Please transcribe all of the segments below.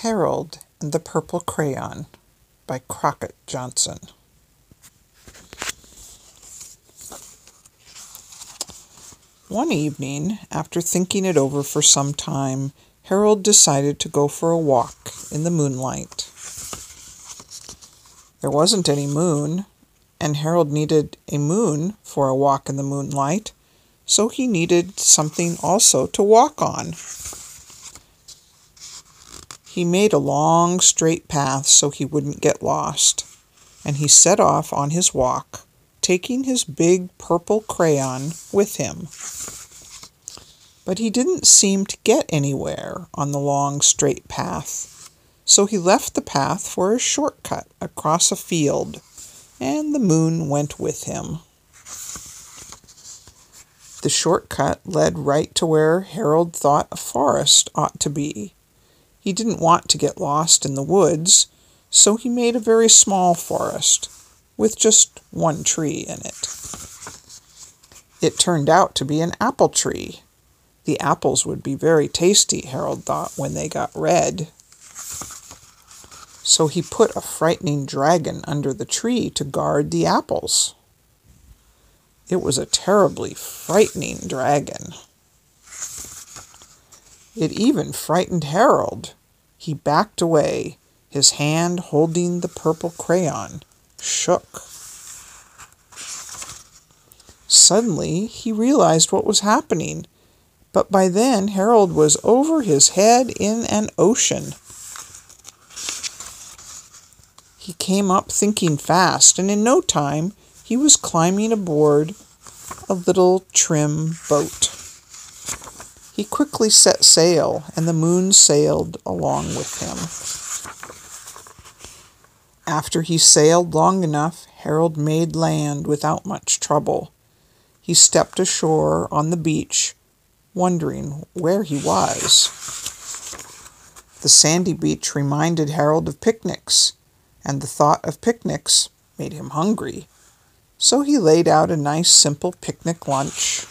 Harold and the Purple Crayon by Crockett Johnson. One evening, after thinking it over for some time, Harold decided to go for a walk in the moonlight. There wasn't any moon, and Harold needed a moon for a walk in the moonlight, so he needed something also to walk on. He made a long, straight path so he wouldn't get lost, and he set off on his walk, taking his big purple crayon with him. But he didn't seem to get anywhere on the long, straight path, so he left the path for a shortcut across a field, and the moon went with him. The shortcut led right to where Harold thought a forest ought to be. He didn't want to get lost in the woods, so he made a very small forest, with just one tree in it. It turned out to be an apple tree. The apples would be very tasty, Harold thought, when they got red. So he put a frightening dragon under the tree to guard the apples. It was a terribly frightening dragon. It even frightened Harold. He backed away. His hand, holding the purple crayon, shook. Suddenly, he realized what was happening, but by then Harold was over his head in an ocean. He came up thinking fast, and in no time he was climbing aboard a little trim boat. He quickly set sail, and the moon sailed along with him. After he sailed long enough, Harold made land without much trouble. He stepped ashore on the beach, wondering where he was. The sandy beach reminded Harold of picnics, and the thought of picnics made him hungry. So he laid out a nice, simple picnic lunch.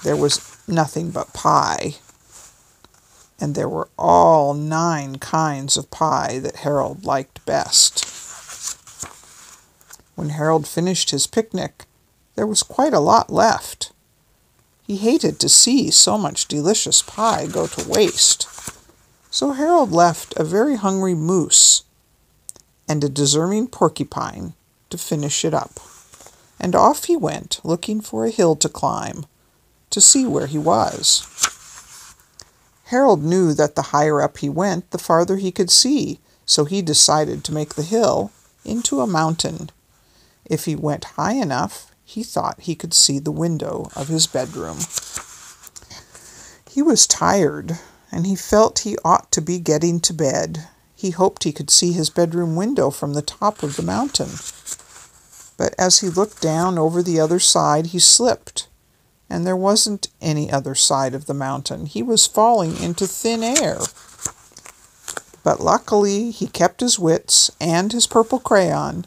There was nothing but pie, and there were all 9 kinds of pie that Harold liked best. When Harold finished his picnic, there was quite a lot left. He hated to see so much delicious pie go to waste, so Harold left a very hungry moose and a deserving porcupine to finish it up, and off he went, looking for a hill to climb, to see where he was. Harold knew that the higher up he went, the farther he could see, so he decided to make the hill into a mountain. If he went high enough, he thought he could see the window of his bedroom. He was tired, and he felt he ought to be getting to bed. He hoped he could see his bedroom window from the top of the mountain. But as he looked down over the other side, he slipped, and there wasn't any other side of the mountain. He was falling into thin air. But luckily, he kept his wits and his purple crayon,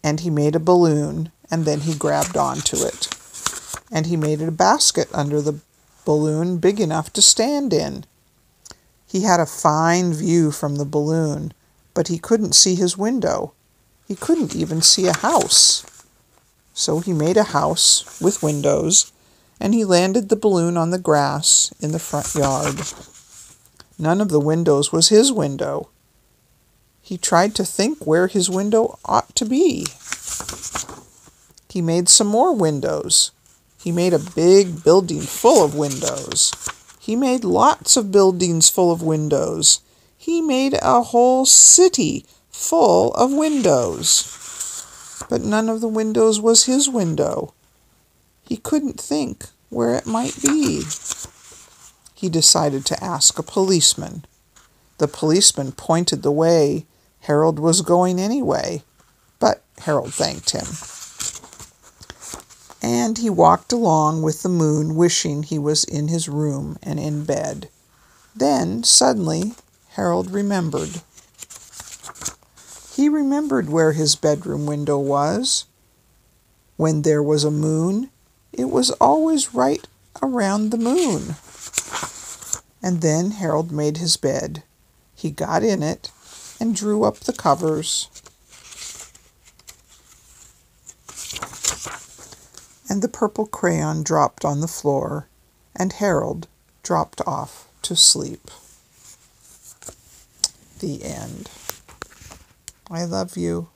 and he made a balloon, and then he grabbed onto it. And he made a basket under the balloon big enough to stand in. He had a fine view from the balloon, but he couldn't see his window. He couldn't even see a house. So he made a house with windows, and he landed the balloon on the grass in the front yard. None of the windows was his window. He tried to think where his window ought to be. He made some more windows. He made a big building full of windows. He made lots of buildings full of windows. He made a whole city full of windows. But none of the windows was his window. He couldn't think where it might be. He decided to ask a policeman. The policeman pointed the way. Harold was going anyway, but Harold thanked him. And he walked along with the moon, wishing he was in his room and in bed. Then, suddenly, Harold remembered. He remembered where his bedroom window was. When there was a moon, it was always right around the moon. And then Harold made his bed, He got in it and drew up the covers, and the purple crayon dropped on the floor, and Harold dropped off to sleep. The end. I love you.